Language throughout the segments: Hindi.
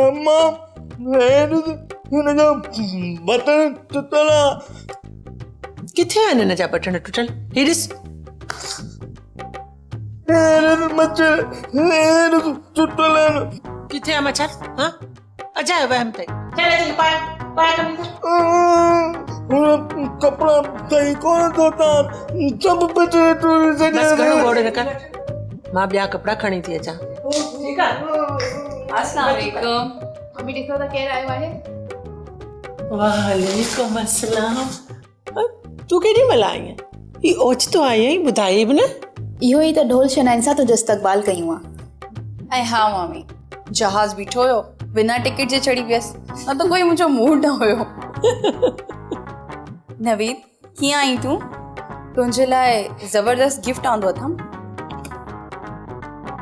अम्मा हिनजा बटन टुटल किथे आहिनि हिन जा बटण टुटल? ही ॾिस मच्छर टुटल किथे आहे मच्छर? हाँ अजायो वहम तई चल चल पाया पाया कपड़ा सही कौन धोता सब बचे बस घणो गोड़ न कर मां ॿिया कपिड़ा खणी थी अचां ठीकु आहे। अस्सलाम वालेकुम। अभी ॾिसो त केरु आयो आहे। वालेकुम अस्सलाम। तूं केॾी महिल आई आहीं? ही ओचितो आई आहीं ॿुधाई बि न। इहो ई त ढोल शनाइन सां तुंहिंजो इस्तक़बाल कयूं आहे। ऐं हा मामी जहाज़ बीठो हुयो बिना टिकट जे चढ़ी वियसि न त कोई मुंहिंजो मूड न हुयो। नवीद कीअं आई तूं? तुंहिंजे लाइ ज़बरदस्त गिफ्ट आंदो अथमि।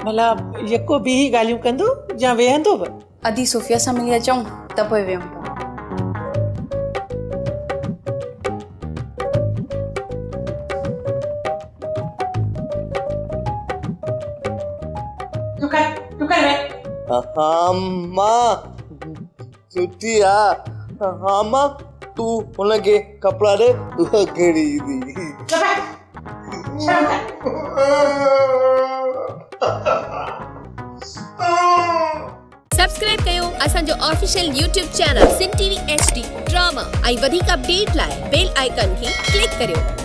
भला यको बि ही ॻाल्हियूं कंदो या वेहंदो बि? अदी सुफिया सां मिली अचूं त पोइ वियमि मां सुठी आहे। हाँ मां तू हुनखे कपिड़ा ॾे घड़ी दी सब्सक्राइब कयो असांजो official YouTube channel Singh TV HD drama ऐं वधीक अपडेट लाइ बेल आइकन खे क्लिक करियो।